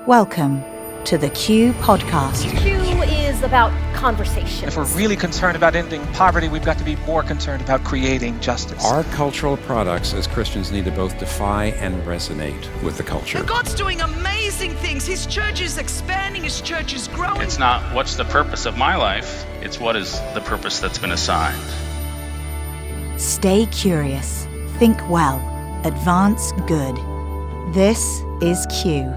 Welcome to the Q Podcast. Q is about conversation. If we're really concerned about ending poverty, we've got to be more concerned about creating justice. Our cultural products as Christians need to both defy and resonate with the culture. But God's doing amazing things. His church is expanding. His church is growing. It's not what's the purpose of my life, it's what is the purpose that's been assigned. Stay curious, think well, advance good. This is Q.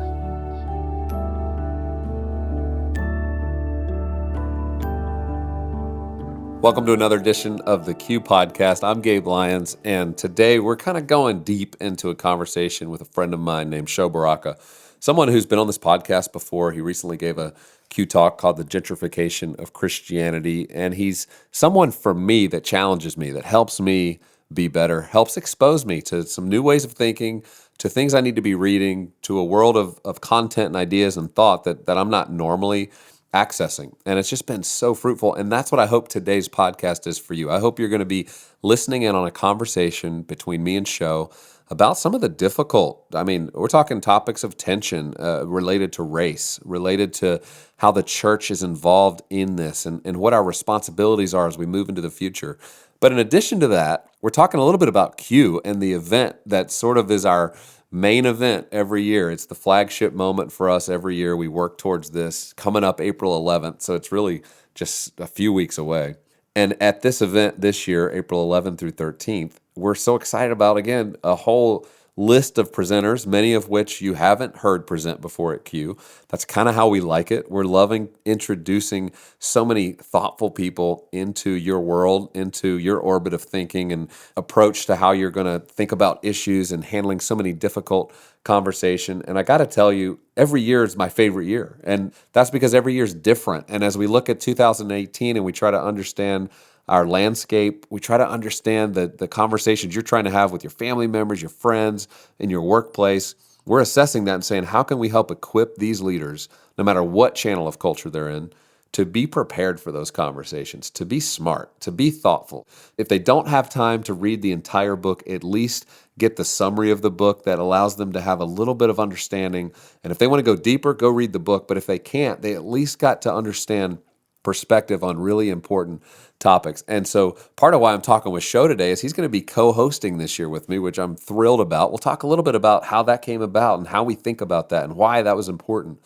Welcome to another edition of the Q Podcast. I'm Gabe, Lyons, and today we're kind of going deep into a conversation with a friend of mine named Sho Baraka, someone who's been on this podcast before. He recently gave a Q talk called The Gentrification of Christianity, and he's someone for me that challenges me, that helps me be better, helps expose me to some new ways of thinking, to things I need to be reading, to a world of content and ideas and thought that I'm not normally accessing. And it's just been so fruitful. And that's what I hope today's podcast is for you. I hope you're going to be listening in on a conversation between me and Sho about some of the difficult, we're talking topics of tension related to race, related to how the church is involved in this and what our responsibilities are as we move into the future. But in addition to that, we're talking a little bit about Q and the event that sort of is our main event every year. It's the flagship moment for us every year. We work towards this coming up April 11th, so it's really just a few weeks away. And at this event this year, April 11th through 13th, we're so excited about, again, a whole list of presenters, many of which you haven't heard present before at Q. That's kind of how we like it. We're loving introducing so many thoughtful people into your world, into your orbit of thinking and approach to how you're going to think about issues and handling so many difficult conversation. And I got to tell you, every year is my favorite year. And that's because every year is different. And as we look at 2018 and we try to understand our landscape, we try to understand the conversations you're trying to have with your family members, your friends, in your workplace. We're assessing that and saying, how can we help equip these leaders, no matter what channel of culture they're in, to be prepared for those conversations, to be smart, to be thoughtful. If they don't have time to read the entire book, at least get the summary of the book that allows them to have a little bit of understanding. And if they want to go deeper, go read the book. But if they can't, they at least got to understand perspective on really important topics. And so part of why I'm talking with Sho today is he's going to be co-hosting this year with me, which I'm thrilled about. We'll talk a little bit about how that came about and how we think about that and why that was important.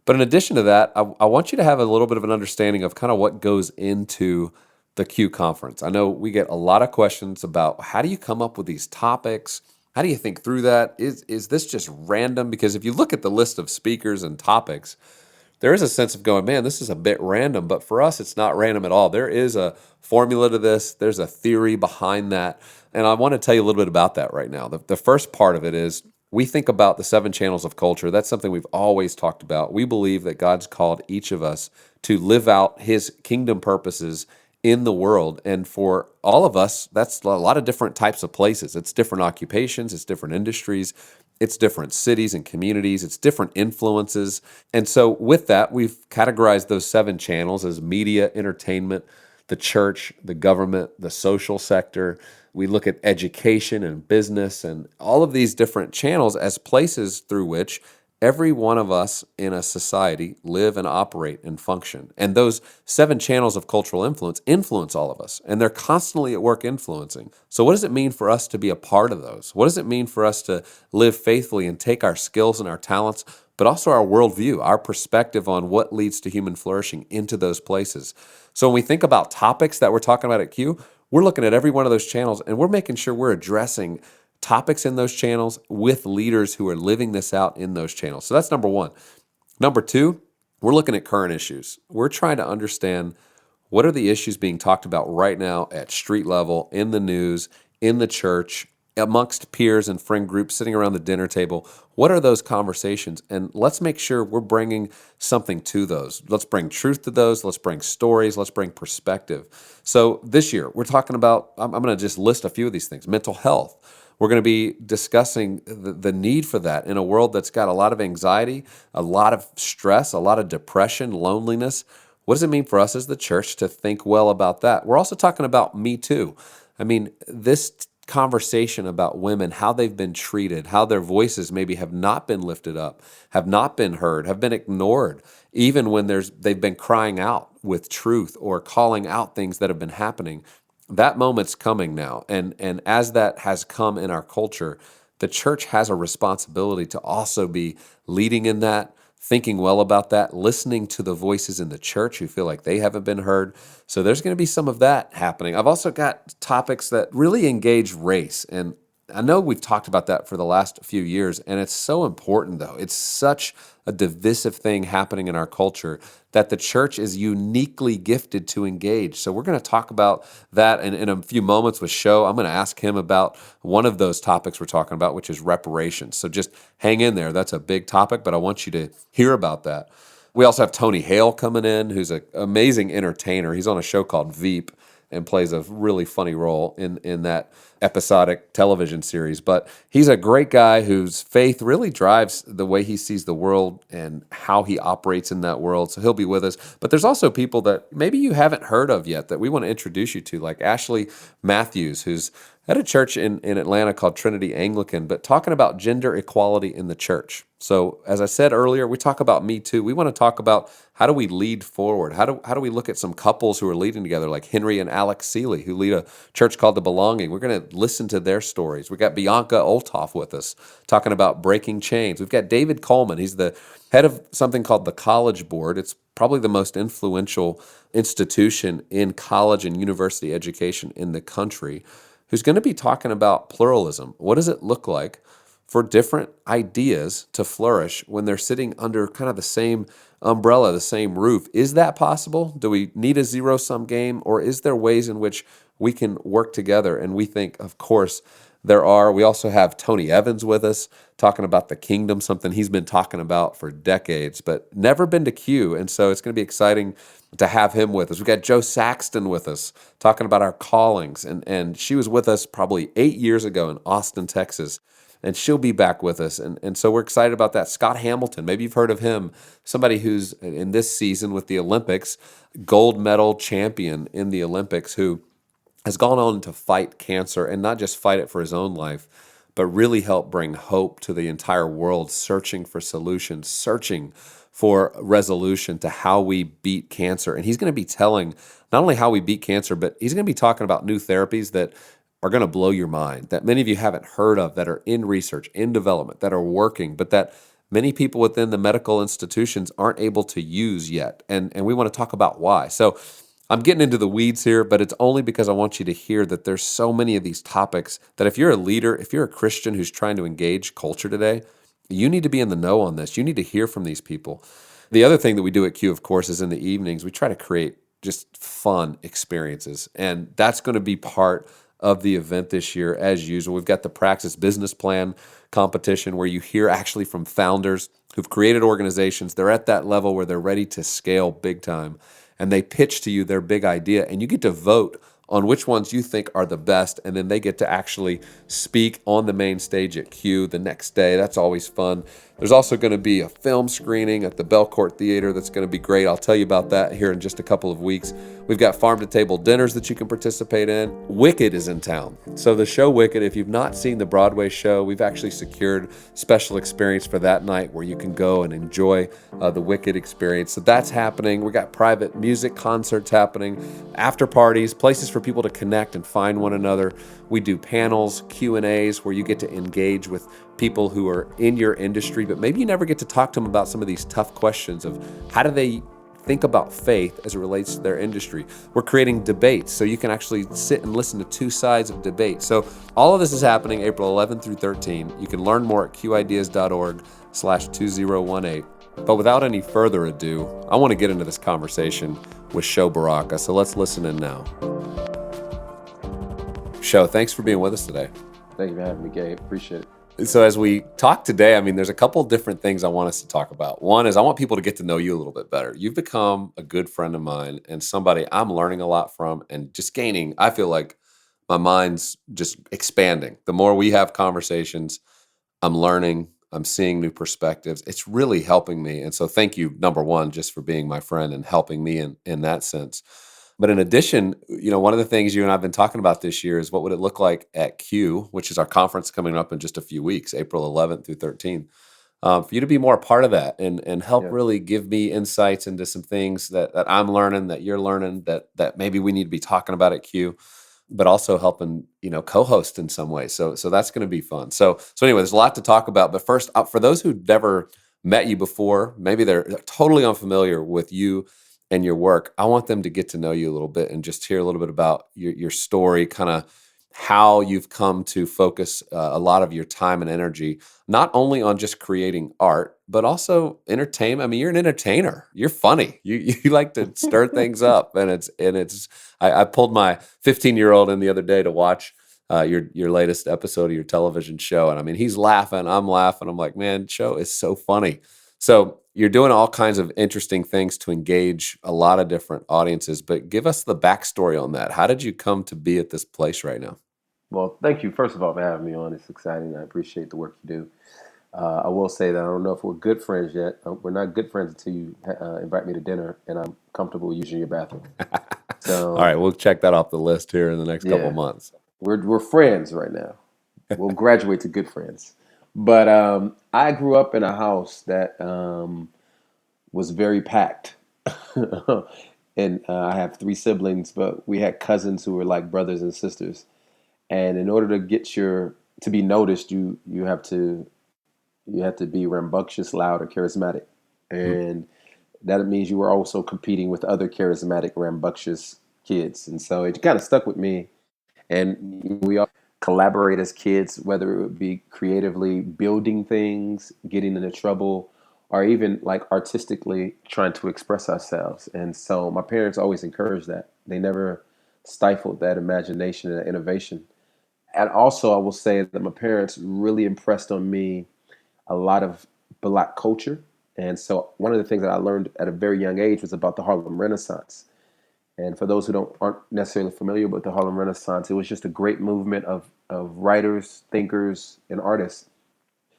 But in addition to that, I want you to have a little bit of an understanding of kind of what goes into the Q conference. I know we get a lot of questions about how do you come up with these topics? How do you think through that? Is this just random? Because if you look at the list of speakers and topics, there is a sense of going, man, this is a bit random, but for us, it's not random at all. There is a formula to this. There's a theory behind that. And I want to tell you a little bit about that right now. The first part of it is we think about the 7 channels of culture. That's something we've always talked about. We believe that God's called each of us to live out his kingdom purposes in the world. And for all of us, that's a lot of different types of places. It's different occupations. It's different industries. It's different cities and communities. It's different influences. And so with that, we've categorized those 7 channels as media, entertainment, the church, the government, the social sector. We look at education and business and all of these different channels as places through which every one of us in a society live and operate and function. And those 7 channels of cultural influence all of us. And they're constantly at work influencing. So what does it mean for us to be a part of those? What does it mean for us to live faithfully and take our skills and our talents, but also our worldview, our perspective on what leads to human flourishing into those places? So when we think about topics that we're talking about at Q, we're looking at every one of those channels and we're making sure we're addressing topics in those channels with leaders who are living this out in those channels. So that's number one. Number two, we're looking at current issues. We're trying to understand what are the issues being talked about right now at street level, in the news, in the church, amongst peers and friend groups sitting around the dinner table. What are those conversations? And let's make sure we're bringing something to those. Let's bring truth to those. Let's bring stories. Let's bring perspective. So this year, we're talking about, I'm going to just list a few of these things. Mental health. We're going to be discussing the need for that in a world that's got a lot of anxiety, a lot of stress, a lot of depression, loneliness. What does it mean for us as the church to think well about that? We're also talking about Me Too. I mean, this conversation about women, how they've been treated, how their voices maybe have not been lifted up, have not been heard, have been ignored, even when they've been crying out with truth or calling out things that have been happening. That moment's coming now. And as that has come in our culture, the church has a responsibility to also be leading in that, thinking well about that, listening to the voices in the church who feel like they haven't been heard. So there's going to be some of that happening. I've also got topics that really engage race. And I know we've talked about that for the last few years, and it's so important, though. It's such a divisive thing happening in our culture that the church is uniquely gifted to engage. So we're going to talk about that in a few moments with Sho. I'm going to ask him about one of those topics we're talking about, which is reparations. So just hang in there. That's a big topic, but I want you to hear about that. We also have Tony Hale coming in, who's an amazing entertainer. He's on a show called Veep and plays a really funny role in that episodic television series. But he's a great guy whose faith really drives the way he sees the world and how he operates in that world. So he'll be with us. But there's also people that maybe you haven't heard of yet that we want to introduce you to, like Ashley Matthews, who's at a church in Atlanta called Trinity Anglican, but talking about gender equality in the church. So as I said earlier, we talk about Me Too. We want to talk about how do we lead forward? How do we look at some couples who are leading together, like Henry and Alex Seeley, who lead a church called The Belonging. We're going to listen to their stories. We got Bianca Olthoff with us talking about breaking chains. We've got David Coleman. He's the head of something called the College Board. It's probably the most influential institution in college and university education in the country, who's going to be talking about pluralism. What does it look like for different ideas to flourish when they're sitting under kind of the same umbrella, the same roof? Is that possible? Do we need a zero-sum game, or is there ways in which we can work together? And we think, of course, there are. We also have Tony Evans with us talking about the kingdom, something he's been talking about for decades, but never been to Q. And so it's going to be exciting to have him with us. We've got Joe Saxton with us talking about our callings. And she was with us probably 8 years ago in Austin, Texas. And she'll be back with us. And so we're excited about that. Scott Hamilton, maybe you've heard of him, somebody who's in this season with the Olympics, gold medal champion in the Olympics, who has gone on to fight cancer, and not just fight it for his own life, but really help bring hope to the entire world, searching for solutions, searching for resolution to how we beat cancer. And he's going to be telling not only how we beat cancer, but he's going to be talking about new therapies that are going to blow your mind, that many of you haven't heard of, that are in research, in development, that are working, but that many people within the medical institutions aren't able to use yet. And we want to talk about why. So I'm getting into the weeds here, but it's only because I want you to hear that there's so many of these topics that if you're a leader, if you're a Christian who's trying to engage culture today, you need to be in the know on this. You need to hear from these people. The other thing that we do at Q, of course, is in the evenings, we try to create just fun experiences. And that's going to be part of the event this year, as usual. We've got the Praxis Business Plan competition where you hear actually from founders who've created organizations. They're at that level where they're ready to scale big time. And they pitch to you their big idea, and you get to vote on which ones you think are the best, and then they get to actually speak on the main stage at Q the next day. That's always fun. There's also going to be a film screening at the Belcourt Theater that's going to be great. I'll tell you about that here in just a couple of weeks. We've got farm-to-table dinners that you can participate in. Wicked is in town. So the show Wicked, if you've not seen the Broadway show, we've actually secured special experience for that night where you can go and enjoy the Wicked experience. So that's happening. We got private music concerts happening, after parties, places for people to connect and find one another. We do panels, Q&As, where you get to engage with people who are in your industry, but maybe you never get to talk to them about some of these tough questions of how do they think about faith as it relates to their industry. We're creating debates, so you can actually sit and listen to two sides of debate. So all of this is happening April 11 through 13. You can learn more at qideas.org/2018. But without any further ado, I want to get into this conversation with Sho Baraka. So let's listen in now. Sho, thanks for being with us today. Thank you for having me, Gabe. Appreciate it. So as we talk today, there's a couple different things I want us to talk about. One is I want people to get to know you a little bit better. You've become a good friend of mine and somebody I'm learning a lot from and just gaining. I feel like my mind's just expanding. The more we have conversations, I'm learning, I'm seeing new perspectives. It's really helping me. And so thank you, number one, just for being my friend and helping me in that sense. But in addition, one of the things you and I've been talking about this year is what would it look like at Q, which is our conference coming up in just a few weeks, April 11th through 13th, for you to be more a part of that and help Yeah. really give me insights into some things that I'm learning, that you're learning, that maybe we need to be talking about at Q, but also helping, co-host in some way. So that's going to be fun. So anyway, there's a lot to talk about. But first, for those who never met you before, maybe they're totally unfamiliar with you and your work, I want them to get to know you a little bit and just hear a little bit about your story, kind of how you've come to focus a lot of your time and energy, not only on just creating art, but also entertainment. I mean, you're an entertainer. You're funny. You like to stir things up, and it's. I pulled my 15-year-old in the other day to watch your latest episode of your television show, and I mean, he's laughing. I'm laughing. I'm like, man, show is so funny. So you're doing all kinds of interesting things to engage a lot of different audiences, but give us the backstory on that. How did you come to be at this place right now? Well, thank you, first of all, for having me on. It's exciting. I appreciate the work you do. I will say that I don't know if we're good friends yet. We're not good friends until you invite me to dinner and I'm comfortable using your bathroom. So, All right, we'll check that off the list here in the next couple Yeah. of months. we're friends right now. We'll graduate to good friends. But I grew up in a house that was very packed. And I have three siblings, but we had cousins who were like brothers and sisters. And in order to to be noticed, you have to be rambunctious, loud, or charismatic. And that means you were also competing with other charismatic, rambunctious kids. And so it kind of stuck with me. And we all collaborate as kids, whether it would be creatively building things, getting into trouble, or even like artistically trying to express ourselves. And so my parents always encouraged that. They never stifled that imagination and that innovation. And also, I will say that my parents really impressed on me a lot of Black culture. And so one of the things that I learned at a very young age was about the Harlem Renaissance. And for those who aren't necessarily familiar with the Harlem Renaissance, it was just a great movement of writers, thinkers, and artists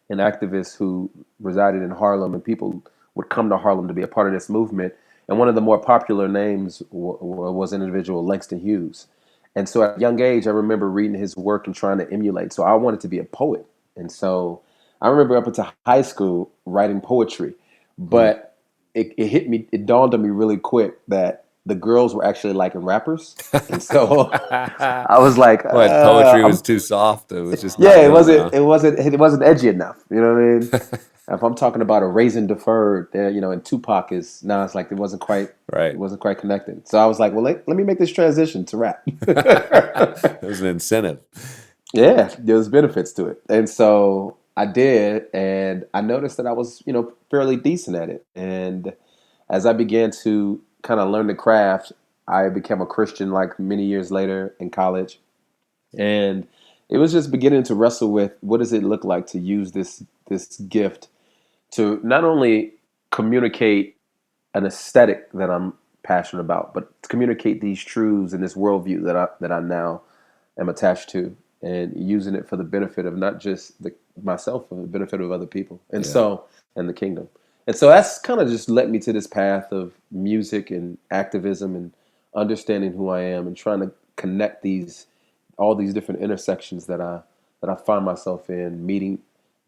and activists who resided in Harlem, and people would come to Harlem to be a part of this movement. And one of the more popular names was an individual, Langston Hughes. And so at a young age, I remember reading his work and trying to emulate. So I wanted to be a poet. And so I remember up until high school writing poetry. But it hit me, it dawned on me really quick that the girls were actually liking rappers. And so I was like, What, poetry was too soft. It was just yeah, not it wasn't edgy enough. You know what I mean? If I'm talking about a raisin deferred, and Tupac it's like it wasn't quite Right. It wasn't quite connected. So I was like, well, let me make this transition to rap. It was an incentive. Yeah, there's benefits to it. And so I did, and I noticed that I was, fairly decent at it. And as I began to kind of learn the craft, I became a Christian like many years later in college. And it was just beginning to wrestle with what does it look like to use this gift to not only communicate an aesthetic that I'm passionate about, but to communicate these truths and this worldview that I now am attached to, and using it for the benefit of not just myself, but the benefit of other people, and the kingdom. And so that's kind of just led me to this path of music and activism and understanding who I am and trying to connect all these different intersections that I find myself in, meeting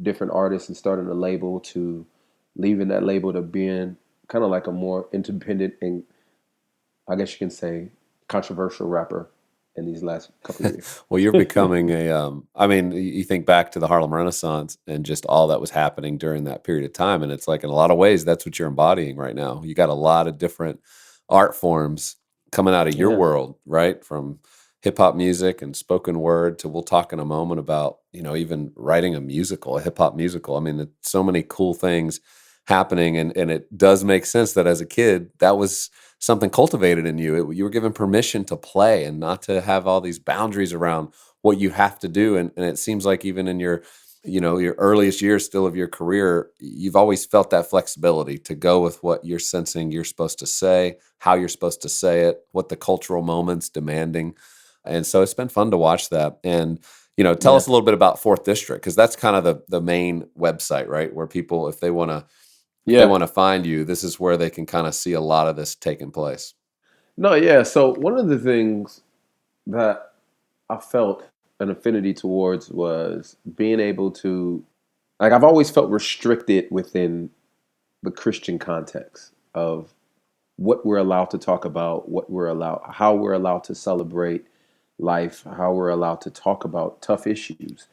different artists and starting a label, to leaving that label to being kind of like a more independent and, I guess you can say, controversial rapper in these last couple of years. Well, you're becoming you think back to the Harlem Renaissance and just all that was happening during that period of time. And it's like, in a lot of ways, that's what you're embodying right now. You got a lot of different art forms coming out of your world, right? From hip hop music and spoken word to, we'll talk in a moment about, even writing a hip hop musical. I mean, it's so many cool things happening. And it does make sense that as a kid, that was something cultivated in you. You were given permission to play and not to have all these boundaries around what you have to do. And it seems like even in your earliest years still of your career, you've always felt that flexibility to go with what you're sensing you're supposed to say, how you're supposed to say it, what the cultural moment's demanding. And so it's been fun to watch that. And, tell us a little bit about Fourth District, because that's kind of the main website, right? Where people, if they want to find you, this is where they can kind of see a lot of this taking place. No, yeah. So one of the things that I felt an affinity towards was being able to, like, I've always felt restricted within the Christian context of what we're allowed to talk about, how we're allowed to celebrate life, how we're allowed to talk about tough issues.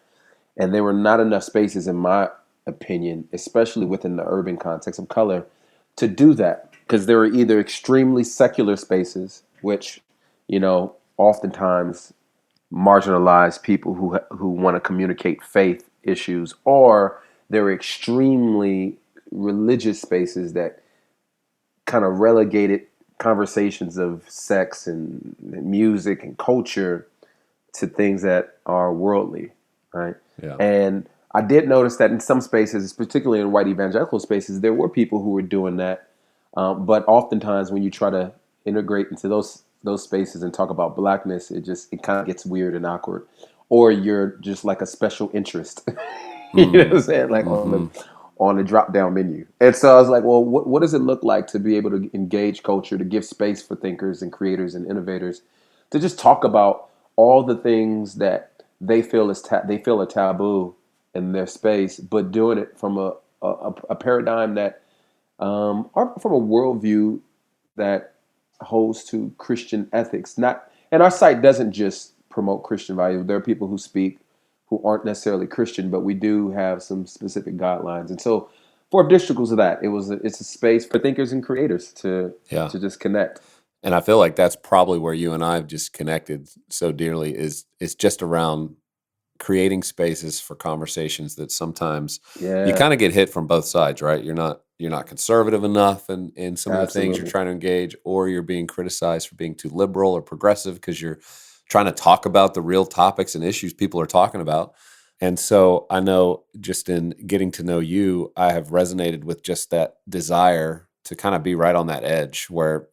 And there were not enough spaces, in my opinion, especially within the urban context of color, to do that. Because there were either extremely secular spaces, which, oftentimes marginalize people who want to communicate faith issues, or there were extremely religious spaces that kind of relegated conversations of sex and music and culture to things that are worldly, right? Yeah. And I did notice that in some spaces, particularly in white evangelical spaces, there were people who were doing that. But oftentimes when you try to integrate into those spaces and talk about blackness, it kind of gets weird and awkward. Or you're just like a special interest, you know what I'm saying? Like on the drop down menu. And so I was like, well, what does it look like to be able to engage culture, to give space for thinkers and creators and innovators to just talk about all the things that they feel they feel a taboo in their space, but doing it from a paradigm that, or from a worldview that holds to Christian ethics. And our site doesn't just promote Christian values. There are people who speak who aren't necessarily Christian, but we do have some specific guidelines. And so, for districts of that, it's a space for thinkers and creators to just connect. And I feel like that's probably where you and I have just connected so dearly is just around creating spaces for conversations that sometimes you kind of get hit from both sides, right? You're not conservative enough in some of the things you're trying to engage, or you're being criticized for being too liberal or progressive because you're trying to talk about the real topics and issues people are talking about. And so I know just in getting to know you, I have resonated with just that desire to kind of be right on that edge where,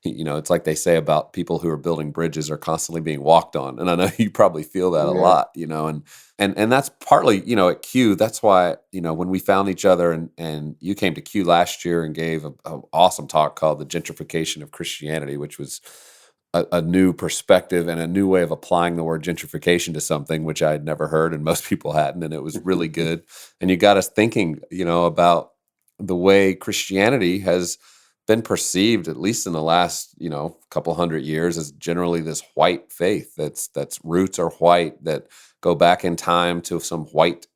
it's like they say about people who are building bridges are constantly being walked on. And I know you probably feel that a lot, and that's partly, at Q, that's why, when we found each other and you came to Q last year and gave an awesome talk called The Gentrification of Christianity, which was a new perspective and a new way of applying the word gentrification to something which I had never heard and most people hadn't. And it was really good. And you got us thinking, about the way Christianity has been perceived, at least in the last, couple hundred years, as generally this white faith that's roots are white, that go back in time to some white,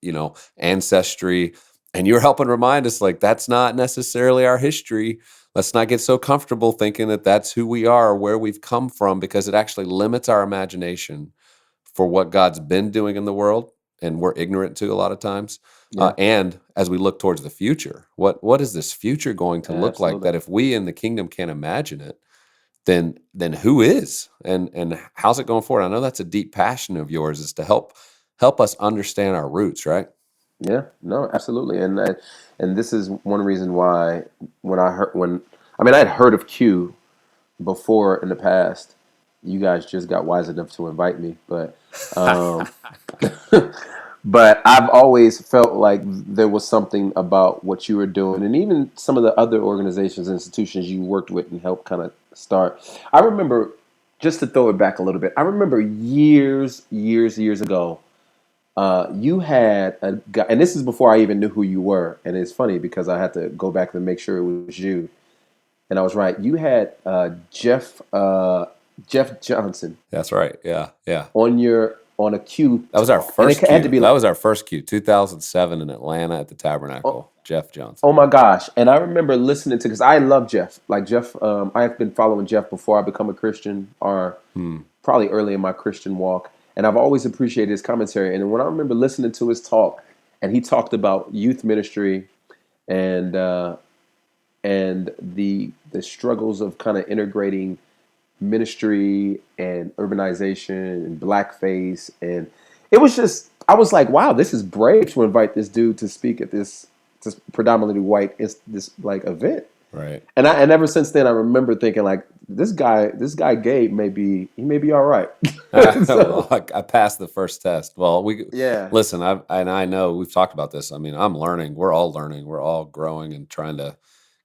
ancestry. And you're helping remind us, like, that's not necessarily our history. Let's not get so comfortable thinking that that's who we are or where we've come from, because it actually limits our imagination for what God's been doing in the world, and we're ignorant to a lot of times. And as we look towards the future, what is this future going to look like? That if we in the kingdom can't imagine it, then who is? And how's it going forward? I know that's a deep passion of yours, is to help us understand our roots, right? Yeah, no, absolutely. And this is one reason why I had heard of Q before in the past. You guys just got wise enough to invite me, but but I've always felt like there was something about what you were doing, and even some of the other organizations and institutions you worked with and helped kind of start. I remember, just to throw it back a little bit, I remember years ago, you had a guy, and this is before I even knew who you were. And it's funny because I had to go back and make sure it was you. And I was right. You had Jeff Johnson. That's right. Yeah. On a Q. That was our first Q. That was our first Q, 2007 in Atlanta at the Tabernacle. Jeff Johnson. Oh my gosh. And I remember listening to, because I love Jeff. Like Jeff, I have been following Jeff before I become a Christian, or probably early in my Christian walk. And I've always appreciated his commentary. And when I remember listening to his talk, and he talked about youth ministry and the struggles of kind of integrating ministry and urbanization and blackface, and it was just, I was like, wow, this is brave to invite this dude to speak at this predominantly white this like event. Right. And ever since then, I remember thinking, like, this guy Gabe may be all right. Well, I passed the first test. Well, listen, I know we've talked about this. I mean, I'm learning. We're all learning. We're all growing and trying to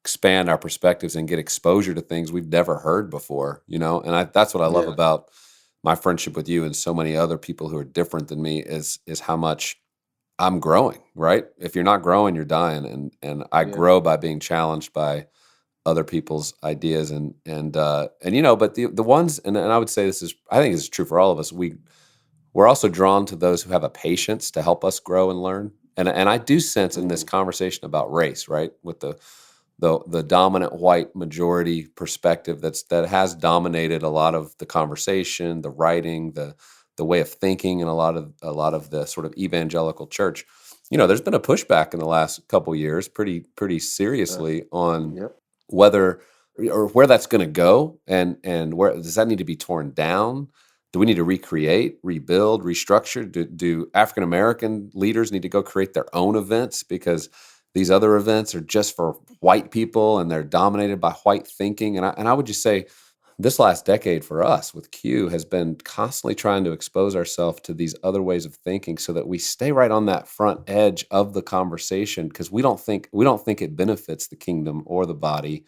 expand our perspectives and get exposure to things we've never heard before, and that's what I love about my friendship with you and so many other people who are different than me is how much I'm growing, right? If you're not growing, you're dying. And I grow by being challenged by other people's ideas but the ones, and I would say I think this is true for all of us. We're also drawn to those who have a patience to help us grow and learn. And I do sense in this conversation about race, right, with the dominant white majority perspective that has dominated a lot of the conversation, the writing, the way of thinking, and a lot of the sort of evangelical church. There's been a pushback in the last couple years, pretty seriously on whether or where that's going to go, and where does that need to be torn down? Do we need to recreate, rebuild, restructure? Do African American leaders need to go create their own events because these other events are just for white people and they're dominated by white thinking? And I would just say this last decade for us with Q has been constantly trying to expose ourselves to these other ways of thinking so that we stay right on that front edge of the conversation, because we don't think it benefits the kingdom or the body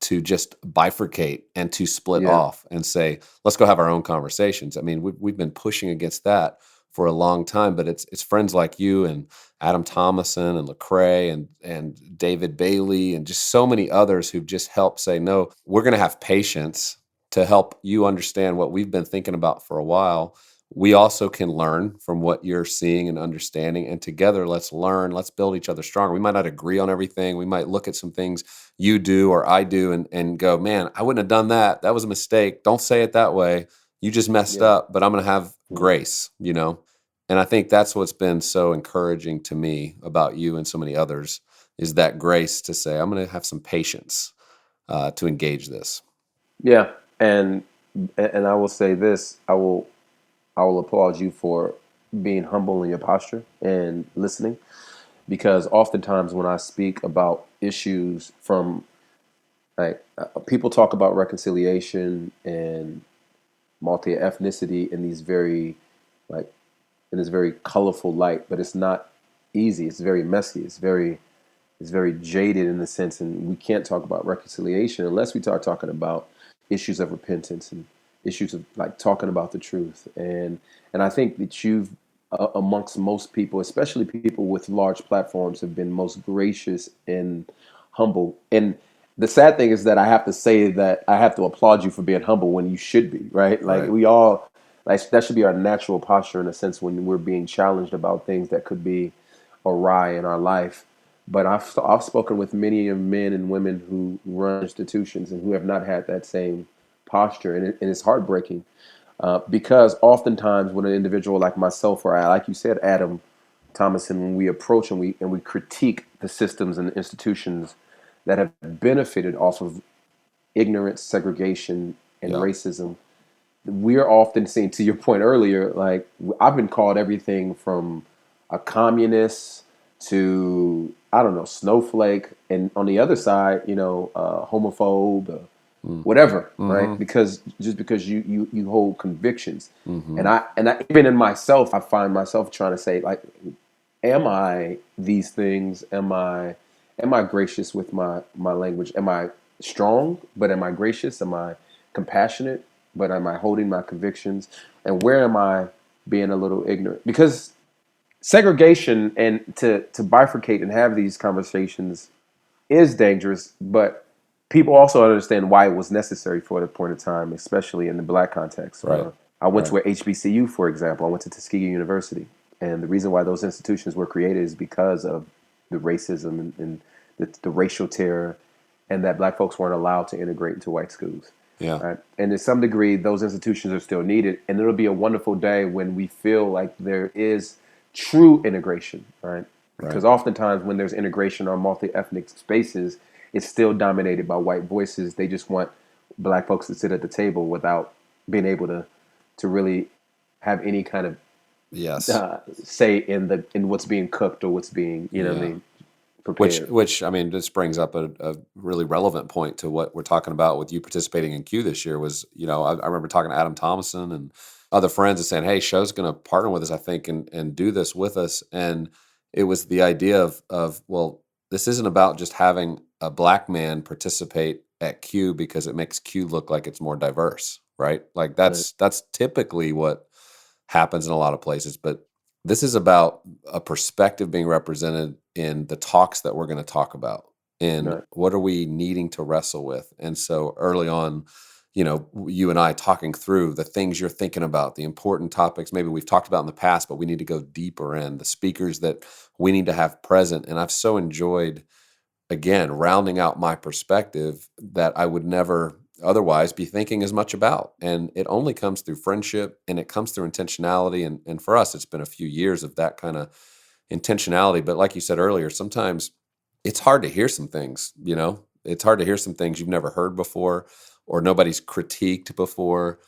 to just bifurcate and to split off and say, let's go have our own conversations. I mean, we've been pushing against that for a long time, but it's friends like you and Adam Thomason and Lecrae and David Bailey and just so many others who've just helped say, no, we're going to have patience to help you understand what we've been thinking about for a while. We also can learn from what you're seeing and understanding, and together let's learn, let's build each other stronger. We might not agree on everything. We might look at some things you do or I do and go, man, I wouldn't have done that. That was a mistake. Don't say it that way. You just messed up, but I'm going to have grace, And I think that's what's been so encouraging to me about you and so many others is that grace to say, I'm going to have some patience to engage this. Yeah. And I will say this, I will applaud you for being humble in your posture and listening, because oftentimes when I speak about issues from people talk about reconciliation and multi-ethnicity in these very in this very colorful light, but it's not easy. It's very messy. It's very jaded in the sense, and we can't talk about reconciliation unless we start talking about issues of repentance and issues of talking about the truth. And I think that you've amongst most people, especially people with large platforms, have been most gracious and humble. And the sad thing is that I have to say that I have to applaud you for being humble when you should be, right? We all, that should be our natural posture in a sense when we're being challenged about things that could be awry in our life. But I've spoken with many men and women who run institutions and who have not had that same posture, and it's heartbreaking because oftentimes when an individual like myself or like you said, Adam Thomason, when we approach and we critique the systems and the institutions that have benefited off of ignorance, segregation, and racism, we're often seen, to your point earlier, I've been called everything from a communist to, I don't know, snowflake, and on the other side, homophobe, whatever, right? Because you hold convictions, and I even in myself, I find myself trying to say, am I these things? Am I gracious with my language? Am I strong, but am I gracious? Am I compassionate, but am I holding my convictions? And where am I being a little ignorant? Because segregation and to bifurcate and have these conversations is dangerous, but people also understand why it was necessary for the point of time, especially in the Black context. Right. I went to a HBCU, for example. I went to Tuskegee University, and the reason why those institutions were created is because of the racism and the racial terror, and that Black folks weren't allowed to integrate into white schools. Yeah. Right? And to some degree, those institutions are still needed, and it'll be a wonderful day when we feel like there is true integration, right? Because oftentimes when there's integration on multi-ethnic spaces, it's still dominated by white voices. They just want Black folks to sit at the table without being able to really have any kind of say in what's being cooked or what's being, what I mean, prepared. Which I mean, this brings up a really relevant point to what we're talking about with you participating in Q this year. Was I remember talking to Adam Thomason and other friends and saying, hey, Sho's going to partner with us, I think, and do this with us. And it was the idea of well, this isn't about just having a black man participate at Q because it makes Q look like it's more diverse, right? Like Right. that's typically what happens in a lot of places, but this is about a perspective being represented in the talks that we're going to talk about, and Right. what are we needing to wrestle with. And so early on, you and I talking through the things you're thinking about, the important topics maybe we've talked about in the past, but we need to go deeper in, the speakers that we need to have present. And I've so enjoyed, again, rounding out my perspective that I would never otherwise be thinking as much about. And it only comes through friendship, and it comes through intentionality. And for us, it's been a few years of that kind of intentionality. But like you said earlier, sometimes it's hard to hear some things, it's hard to hear some things you've never heard before or nobody's critiqued before.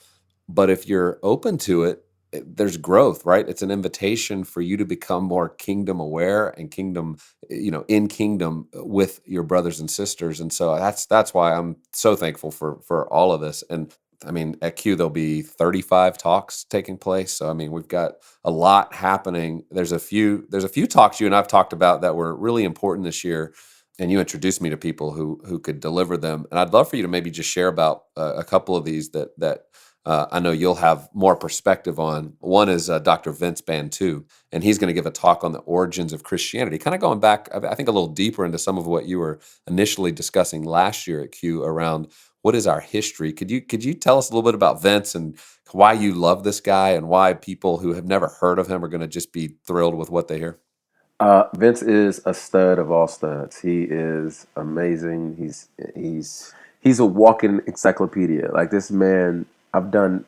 But if you're open to it, there's growth, right? It's an invitation for you to become more kingdom aware and kingdom, in kingdom with your brothers and sisters. And so that's why I'm so thankful for all of this. And I mean, at Q there'll be 35 talks taking place. So I mean, we've got a lot happening. There's a few talks you and I've talked about that were really important this year, and you introduced me to people who could deliver them. And I'd love for you to maybe just share about a couple of these that I know you'll have more perspective on. One is Dr. Vince Bantu, and he's going to give a talk on the origins of Christianity, kind of going back, I think, a little deeper into some of what you were initially discussing last year at Q around what is our history. Could you tell us a little bit about Vince and why you love this guy and why people who have never heard of him are going to just be thrilled with what they hear? Vince is a stud of all studs. He is amazing. He's a walking encyclopedia. Like this man, I've done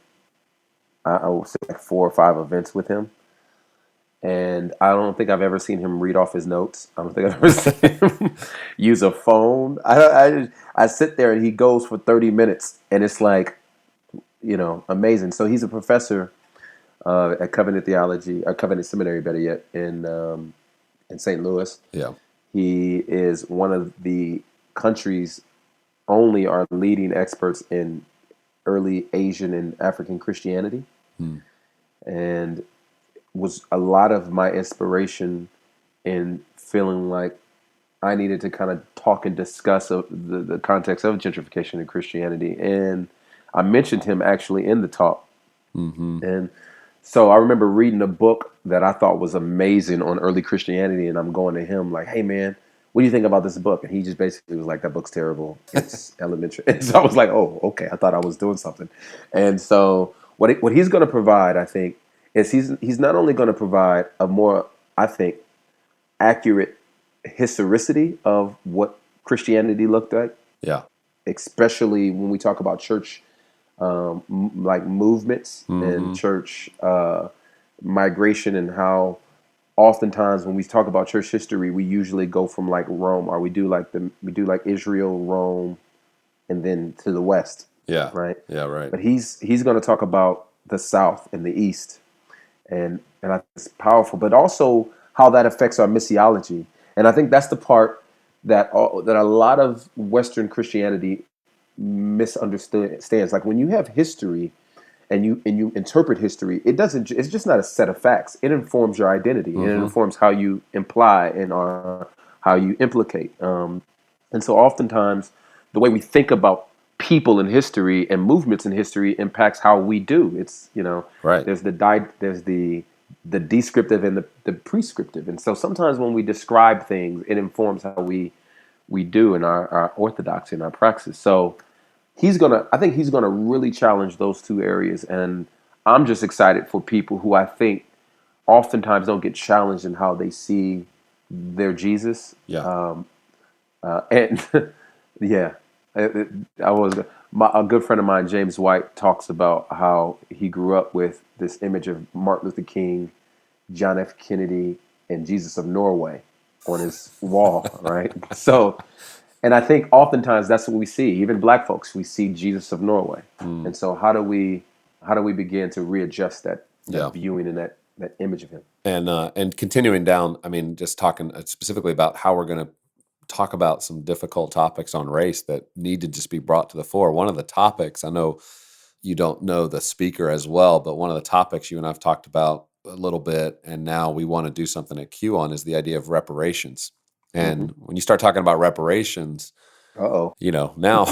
I would say like 4 or 5 events with him, and I don't think I've ever seen him read off his notes. I don't think I've ever seen him use a phone. I sit there and he goes for 30 minutes, and it's like, amazing. So he's a professor at Covenant Theology, or Covenant Seminary, better yet, in St. Louis. Yeah. He is one of the country's only or leading experts in early Asian and African Christianity, and was a lot of my inspiration in feeling like I needed to kind of talk and discuss the context of gentrification in Christianity. And I mentioned him actually in the talk. And so I remember reading a book that I thought was amazing on early Christianity, and I'm going to him like, "Hey man, what do you think about this book?" And he just basically was like, "That book's terrible. It's elementary." And so I was like, "Oh, okay. I thought I was doing something." And so what he's going to provide, I think, is he's not only going to provide a more, I think, accurate historicity of what Christianity looked like. Yeah. Especially when we talk about church like movements and church migration, and how oftentimes when we talk about church history, we usually go from like Rome, or we do like Israel, Rome, and then to the West. Yeah. Right. Yeah. Right. But he's going to talk about the South and the East, and I think it's powerful, but also how that affects our missiology. And I think that's the part that a lot of Western Christianity misunderstands. Like when you have history and you interpret history, it's just not a set of facts. It informs your identity, and it informs how you imply and how you implicate. And so oftentimes the way we think about people in history and movements in history impacts how we do. It's, Right. There's the descriptive and the prescriptive. And so sometimes when we describe things, it informs how we do in our orthodoxy and our praxis. So I think he's gonna really challenge those two areas. And I'm just excited for people who I think oftentimes don't get challenged in how they see their Jesus. Yeah. And yeah, a good friend of mine, James White, talks about how he grew up with this image of Martin Luther King, John F. Kennedy, and Jesus of Norway on his wall, right? So, and I think oftentimes that's what we see. Even Black folks, we see Jesus of Norway. And so, how do we begin to readjust that viewing and that image of him? And continuing down, I mean, just talking specifically about how we're going to talk about some difficult topics on race that need to just be brought to the fore. One of the topics, I know you don't know the speaker as well, but one of the topics you and I've talked about a little bit, and now we want to do something at Q on, is the idea of reparations. And when you start talking about reparations, Uh-oh. now,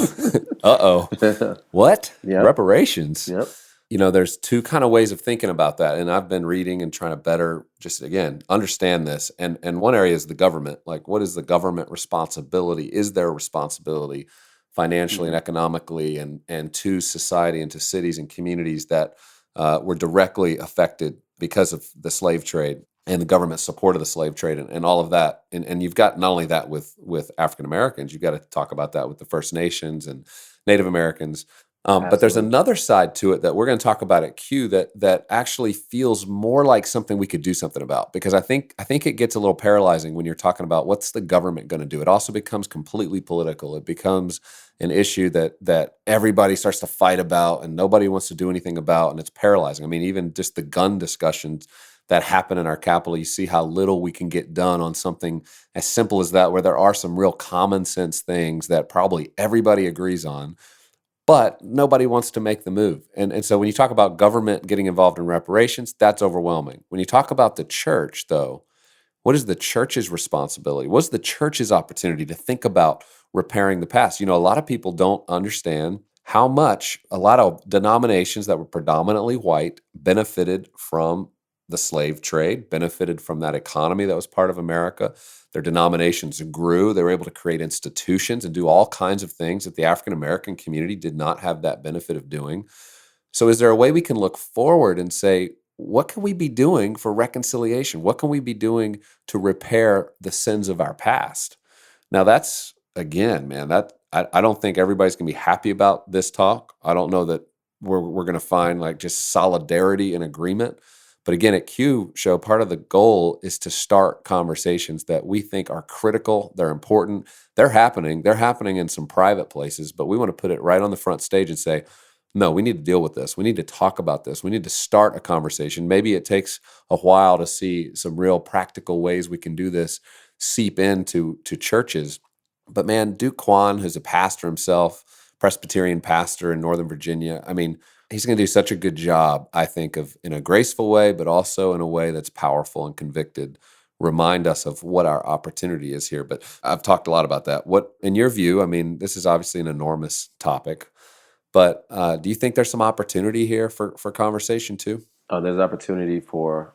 what? Yep. Reparations? Yep. There's two kind of ways of thinking about that. And I've been reading and trying to better just, again, understand this. And one area is the government. Like, what is the government responsibility? Is there a responsibility financially and economically and to society and to cities and communities that were directly affected because of the slave trade and the government support of the slave trade and all of that? And you've got not only that with African Americans, you've got to talk about that with the First Nations and Native Americans. But there's Absolutely. another side to it that we're going to talk about at Q that actually feels more like something we could do something about, because I think it gets a little paralyzing when you're talking about what's the government going to do. It also becomes completely political. It becomes an issue that everybody starts to fight about and nobody wants to do anything about, and it's paralyzing. I mean, even just the gun discussions that happen in our capital, you see how little we can get done on something as simple as that, where there are some real common sense things that probably everybody agrees on, but nobody wants to make the move. And so when you talk about government getting involved in reparations, that's overwhelming. When you talk about the church, though, what is the church's responsibility? What's the church's opportunity to think about repairing the past? A lot of people don't understand how much a lot of denominations that were predominantly white benefited from the slave trade, benefited from that economy that was part of America. Their denominations grew. They were able to create institutions and do all kinds of things that the African American community did not have that benefit of doing. So is there a way we can look forward and say, what can we be doing for reconciliation? What can we be doing to repair the sins of our past? Now that's, again, man, that I don't think everybody's going to be happy about this talk. I don't know that we're going to find like just solidarity and agreement. But again, at Q Show, part of the goal is to start conversations that we think are critical. They're important. They're happening. They're happening in some private places, but we want to put it right on the front stage and say, no, we need to deal with this. We need to talk about this. We need to start a conversation. Maybe it takes a while to see some real practical ways we can do this seep into churches. But man, Duke Kwan, who's a pastor himself, Presbyterian pastor in Northern Virginia, I mean, he's going to do such a good job, I think, of in a graceful way, but also in a way that's powerful and convicted, remind us of what our opportunity is here. But I've talked a lot about that. What, in your view, I mean, this is obviously an enormous topic, but do you think there's some opportunity here for conversation too? There's opportunity for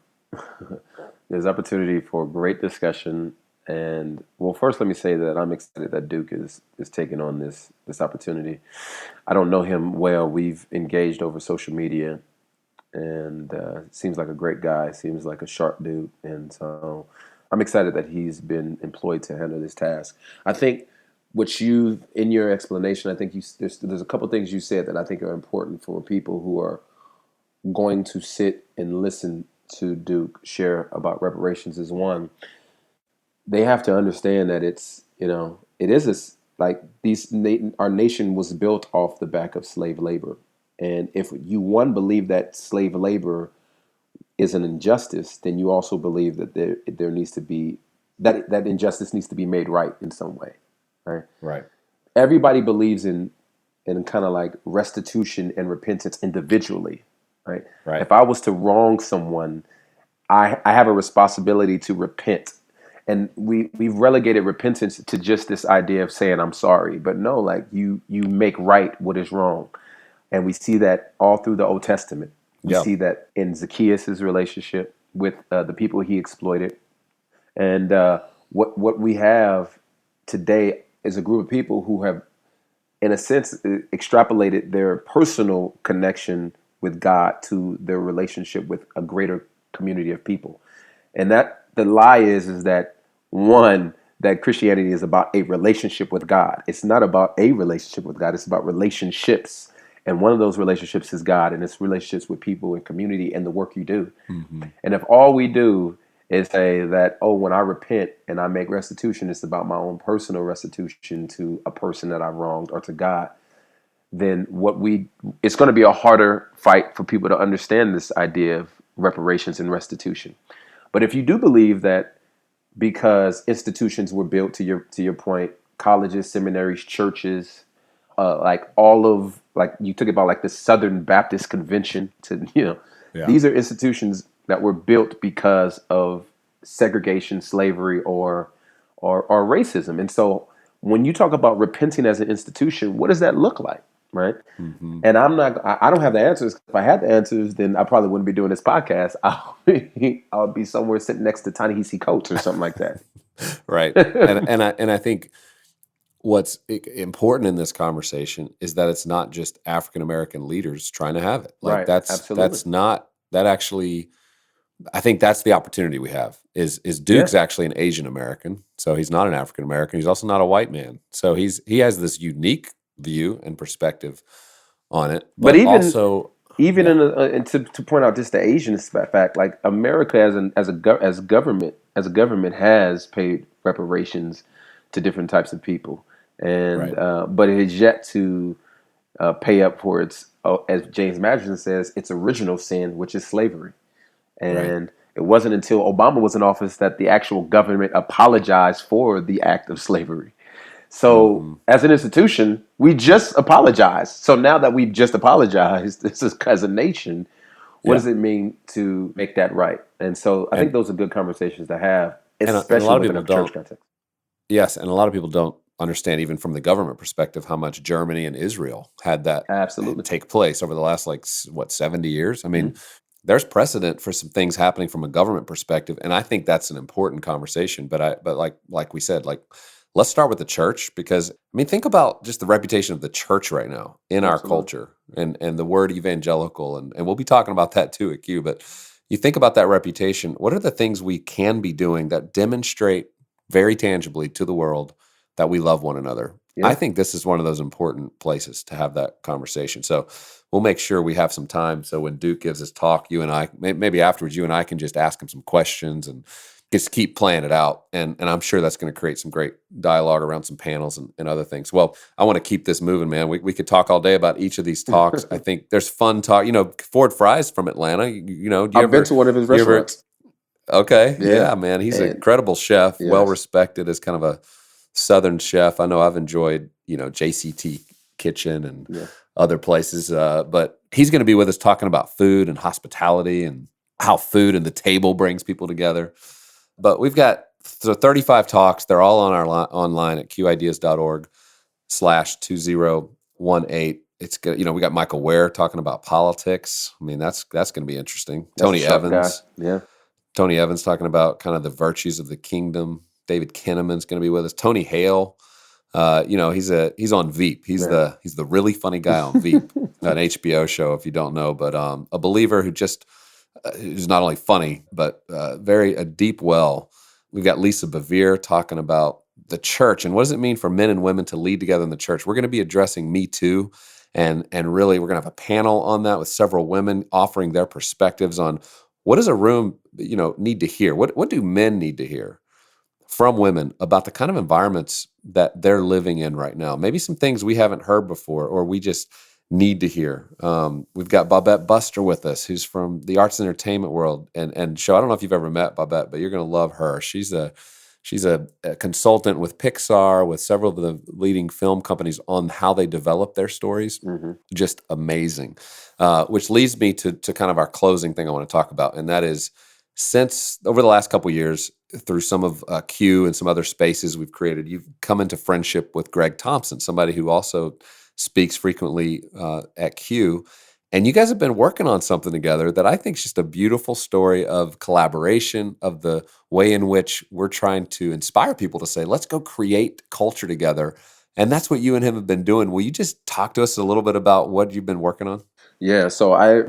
there's opportunity for great discussion. And well, first, let me say that I'm excited that Duke is taking on this opportunity. I don't know him well. We've engaged over social media, and seems like a great guy. Seems like a sharp dude, and so I'm excited that he's been employed to handle this task. I think what you, in your explanation, I think there's a couple things you said that I think are important for people who are going to sit and listen to Duke share about reparations. Is one, they have to understand that it's, it is like our nation was built off the back of slave labor. And if you, one, believe that slave labor is an injustice, then you also believe that there needs to be, that injustice needs to be made right in some way, right? Right. Everybody believes in kind of like restitution and repentance individually, right? Right. If I was to wrong someone, I have a responsibility to repent. And we've relegated repentance to just this idea of saying I'm sorry, but no, like you make right what is wrong, and we see that all through the Old Testament. We see that in Zacchaeus' relationship with the people he exploited, and what we have today is a group of people who have, in a sense, extrapolated their personal connection with God to their relationship with a greater community of people, and that the lie is that, one, that Christianity is about a relationship with God. It's not about a relationship with God. It's about relationships. And one of those relationships is God, and it's relationships with people and community and the work you do. Mm-hmm. And if all we do is say that, oh, when I repent and I make restitution, it's about my own personal restitution to a person that I've wronged or to God, then it's going to be a harder fight for people to understand this idea of reparations and restitution. But if you do believe that, because institutions were built, to your point, colleges, seminaries, churches, like you took about like the Southern Baptist Convention these are institutions that were built because of segregation, slavery, or or racism. And so when you talk about repenting as an institution, what does that look like, right? Mm-hmm. And I don't have the answers. If I had the answers, then I probably wouldn't be doing this podcast. I would be somewhere sitting next to Ta-Nehisi Coates or something like that. Right. And I think what's important in this conversation is that it's not just African American leaders trying to have it. Like Right. that's Absolutely. not that actually. I think that's the opportunity we have. Is Duke's actually an Asian American, so he's not an African American. He's also not a white man, so he has this unique view and perspective on it. But even yeah. and to point out just the Asian fact, like America as government has paid reparations to different types of people, and Right. but it has yet to pay up for its, as James Madison says, its original sin, which is slavery. And it wasn't until Obama was in office that the actual government apologized for the act of slavery. So, as an institution, we just apologized. So now that we've just apologized, this is as a nation, what does it mean to make that right? And so, I think those are good conversations to have, and a especially lot of within people a church don't. context. Yes, and a lot of people don't understand, even from the government perspective, how much Germany and Israel had that Absolutely. take place over the last 70 years. I mean, there's precedent for some things happening from a government perspective, and I think that's an important conversation. But like we said, let's start with the church, because I mean, think about just the reputation of the church right now in our culture, and the word evangelical, and we'll be talking about that too at Q. But you think about that reputation. What are the things we can be doing that demonstrate very tangibly to the world that we love one another? I think this is one of those important places to have that conversation. So we'll make sure we have some time. So when Duke gives his talk, you and I, maybe afterwards, you and I can just ask him some questions and just keep playing it out. And I'm sure that's going to create some great dialogue around some panels and other things. Well, I want to keep this moving, man. We could talk all day about each of these talks. I think there's fun talk. Ford Fry's from Atlanta. I've been to one of his restaurants. Okay. Yeah, man. He's an incredible chef, well respected as kind of a Southern chef. I know I've enjoyed, JCT Kitchen and other places. But he's going to be with us talking about food and hospitality and how food and the table brings people together. But we've got 35 talks. They're all on our online at qideas.org/2018. It's good. We got Michael Ware talking about politics. I mean, that's going to be interesting. Tony Evans. Yeah. Tony Evans talking about kind of the virtues of the kingdom. David Kinnaman's going to be with us. Tony Hale, he's on Veep. He's the really funny guy on Veep, an HBO show if you don't know. But a believer who's not only funny but a deep well. We've got Lisa Bevere talking about the church and what does it mean for men and women to lead together in the church. We're going to be addressing Me Too, and really we're going to have a panel on that with several women offering their perspectives on what does a room need to hear. What do men need to hear from women about the kind of environments that they're living in right now? Maybe some things we haven't heard before or we just need to hear. We've got Babette Buster with us, who's from the arts and entertainment world. And Sho, I don't know if you've ever met Babette, but you're going to love her. She's a consultant with Pixar, with several of the leading film companies on how they develop their stories. Mm-hmm. Just amazing. Which leads me to kind of our closing thing I want to talk about, and that is, since over the last couple of years, through some of Q and some other spaces we've created, you've come into friendship with Greg Thompson, somebody who also speaks frequently at Q. And you guys have been working on something together that I think is just a beautiful story of collaboration, of the way in which we're trying to inspire people to say, let's go create culture together. And that's what you and him have been doing. Will you just talk to us a little bit about what you've been working on? Yeah, so I,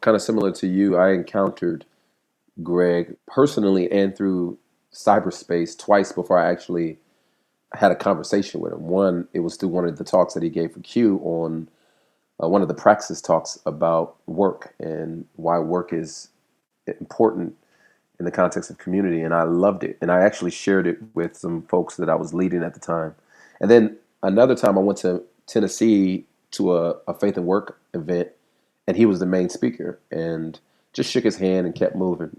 kind of similar to you, I encountered Greg personally and through cyberspace twice before I actually had a conversation with him. One, it was through one of the talks that he gave for Q on one of the praxis talks about work and why work is important in the context of community. And I loved it. And I actually shared it with some folks that I was leading at the time. And then another time I went to Tennessee to a faith and work event, and he was the main speaker and just shook his hand and kept moving.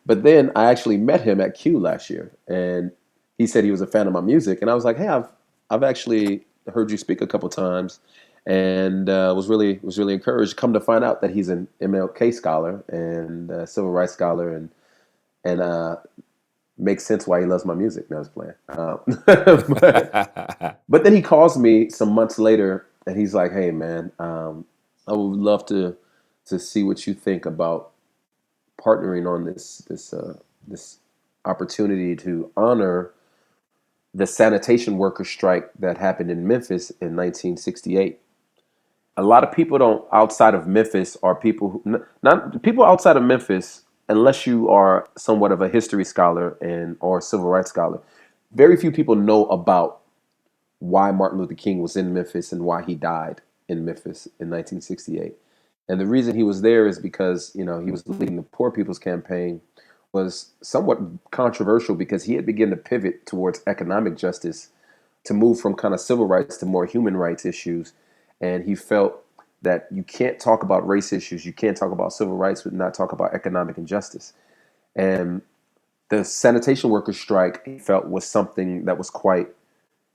But then I actually met him at Q last year, and he said he was a fan of my music. And I was like, hey, I've actually heard you speak a couple times, and was really encouraged. Come to find out that he's an MLK scholar and civil rights scholar, and Makes sense why he loves my music. No, I was playing. But then he calls me some months later, and he's like, "Hey, man, I would love to see what you think about partnering on this opportunity to honor the sanitation worker strike that happened in Memphis in 1968." A lot of people don't outside of Memphis are people who not people outside of Memphis, unless you are somewhat of a history scholar and or civil rights scholar. Very few people know about why Martin Luther King was in Memphis and why he died in Memphis in 1968. And the reason he was there is because, he was leading the Poor People's Campaign, was somewhat controversial because he had begun to pivot towards economic justice to move from kind of civil rights to more human rights issues. And he felt that you can't talk about race issues, you can't talk about civil rights, but not talk about economic injustice. And the sanitation workers strike, he felt, was something that was quite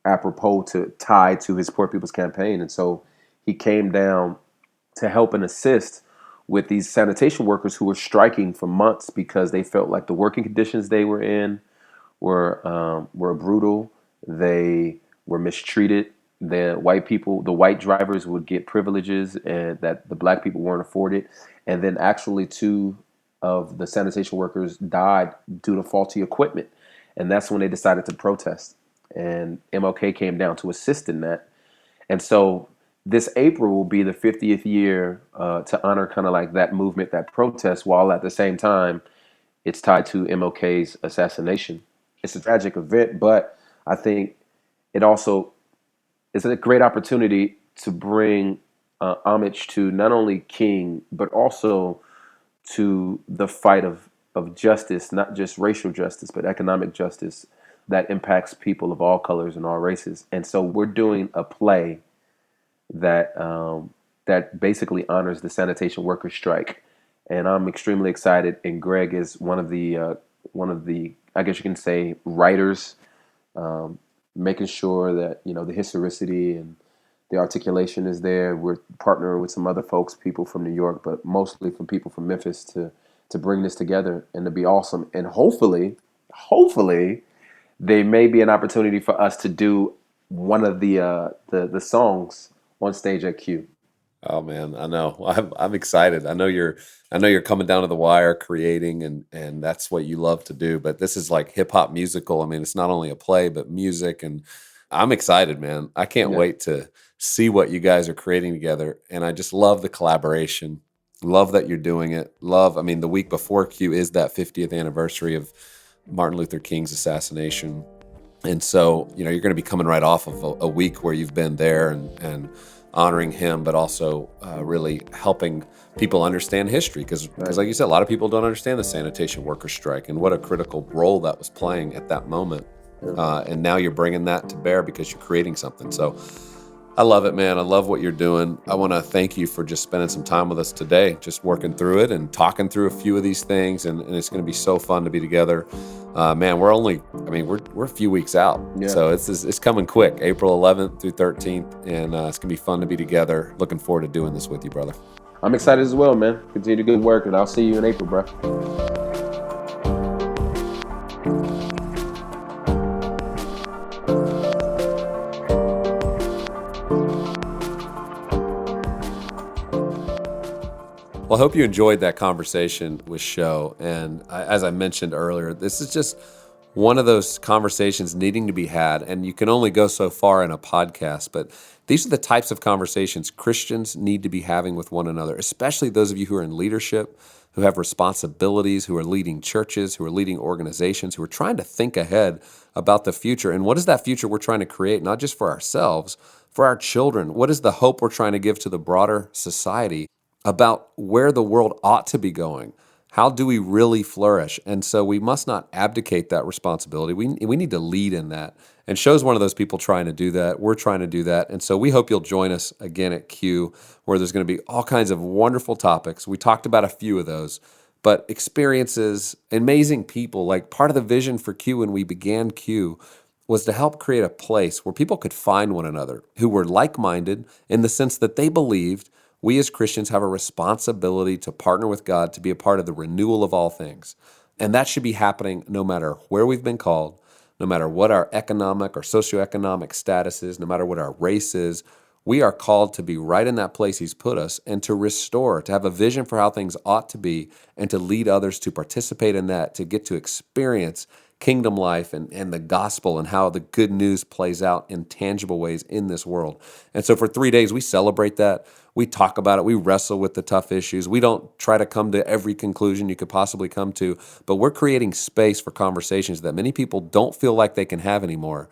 apropos to tie to his Poor People's Campaign. And so he came down to help and assist with these sanitation workers who were striking for months because they felt like the working conditions they were in were brutal. They were mistreated. The white drivers would get privileges and that the black people weren't afforded. And then actually 2 of the sanitation workers died due to faulty equipment. And that's when they decided to protest. And MLK came down to assist in that. And so this April will be the 50th year to honor kind of like that movement, that protest, while at the same time it's tied to MLK's assassination. It's a tragic event, but I think it also is a great opportunity to bring homage to not only King, but also to the fight of justice, not just racial justice, but economic justice that impacts people of all colors and all races. And so we're doing a play that that basically honors the sanitation workers strike, and I'm extremely excited. And Greg is one of the I guess you can say writers, making sure that the historicity and the articulation is there. We're partnering with some other folks, people from New York, but mostly from people from Memphis to bring this together and to be awesome. And hopefully, there may be an opportunity for us to do one of the songs on stage at Q. Oh man, I know. I'm excited. I know you're coming down to the wire creating and that's what you love to do, but this is like hip hop musical. I mean, it's not only a play but music, and I'm excited, man. I can't wait to see what you guys are creating together, and I just love the collaboration. Love that you're doing it. I mean, the week before Q is that 50th anniversary of Martin Luther King's assassination. And so, you're going to be coming right off of a week where you've been there and honoring him, but also really helping people understand history. Because like you said, a lot of people don't understand the sanitation worker strike and what a critical role that was playing at that moment. And now you're bringing that to bear because you're creating something. So I love it, man. I love what you're doing. I want to thank you for just spending some time with us today, just working through it and talking through a few of these things. And it's going to be so fun to be together. Man, we're a few weeks out. Yeah. So it's coming quick, April 11th through 13th. And it's going to be fun to be together. Looking forward to doing this with you, brother. I'm excited as well, man. Continue the good work, and I'll see you in April, bro. Well, I hope you enjoyed that conversation with Sho. And as I mentioned earlier, this is just one of those conversations needing to be had. And you can only go so far in a podcast, but these are the types of conversations Christians need to be having with one another, especially those of you who are in leadership, who have responsibilities, who are leading churches, who are leading organizations, who are trying to think ahead about the future. And what is that future we're trying to create, not just for ourselves, for our children? What is the hope we're trying to give to the broader society about where the world ought to be going? How do we really flourish? And so we must not abdicate that responsibility. We need to lead in that. And Sho's one of those people trying to do that. We're trying to do that. And so we hope you'll join us again at Q, where there's going to be all kinds of wonderful topics. We talked about a few of those, but experiences, amazing people. Like part of the vision for Q when we began Q was to help create a place where people could find one another who were like-minded in the sense that they believed we as Christians have a responsibility to partner with God to be a part of the renewal of all things. And that should be happening no matter where we've been called, no matter what our economic or socioeconomic status is, no matter what our race is. We are called to be right in that place He's put us and to restore, to have a vision for how things ought to be, and to lead others to participate in that, to get to experience kingdom life and the gospel and how the good news plays out in tangible ways in this world. And so for 3 days, we celebrate that. We talk about it. We wrestle with the tough issues. We don't try to come to every conclusion you could possibly come to, but we're creating space for conversations that many people don't feel like they can have anymore.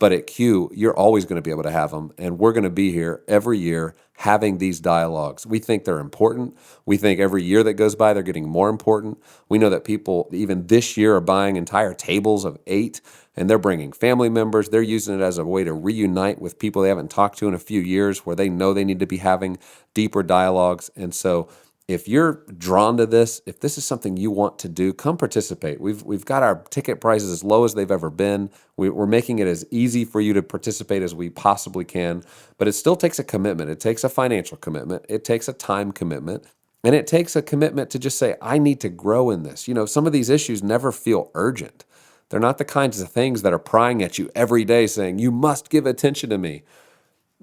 But at Q, you're always going to be able to have them, and we're going to be here every year having these dialogues. We think they're important. We think every year that goes by, they're getting more important. We know that people, even this year, are buying entire tables of 8, and they're bringing family members. They're using it as a way to reunite with people they haven't talked to in a few years, where they know they need to be having deeper dialogues. And so if you're drawn to this, if this is something you want to do, come participate. We've got our ticket prices as low as they've ever been. We're making it as easy for you to participate as we possibly can, but it still takes a commitment. It takes a financial commitment. It takes a time commitment, and it takes a commitment to just say, I need to grow in this. You know, some of these issues never feel urgent. They're not the kinds of things that are prying at you every day saying, you must give attention to me.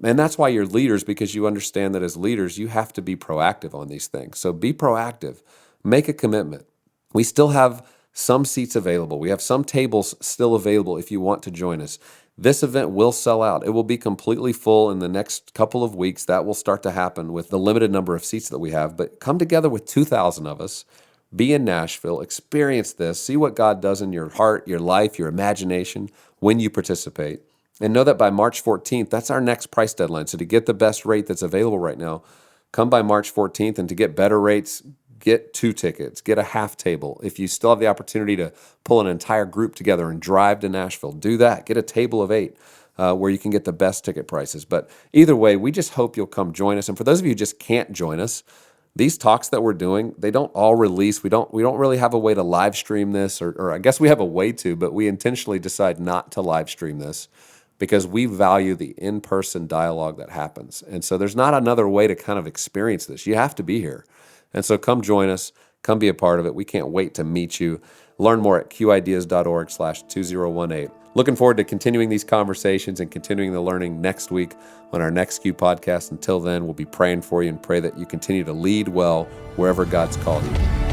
And that's why you're leaders, because you understand that as leaders, you have to be proactive on these things. So be proactive. Make a commitment. We still have some seats available. We have some tables still available if you want to join us. This event will sell out. It will be completely full in the next couple of weeks. That will start to happen with the limited number of seats that we have. But come together with 2,000 of us. Be in Nashville. Experience this. See what God does in your heart, your life, your imagination when you participate. And know that by March 14th, that's our next price deadline. So to get the best rate that's available right now, come by March 14th. And to get better rates, get 2 tickets, get a half table. If you still have the opportunity to pull an entire group together and drive to Nashville, do that. Get a table of 8 where you can get the best ticket prices. But either way, we just hope you'll come join us. And for those of you who just can't join us, these talks that we're doing, they don't all release. We don't really have a way to live stream this, or I guess we have a way to, but we intentionally decide not to live stream this, because we value the in-person dialogue that happens. And so there's not another way to kind of experience this. You have to be here. And so come join us. Come be a part of it. We can't wait to meet you. Learn more at qideas.org/2018. Looking forward to continuing these conversations and continuing the learning next week on our next Q podcast. Until then, we'll be praying for you and pray that you continue to lead well wherever God's called you.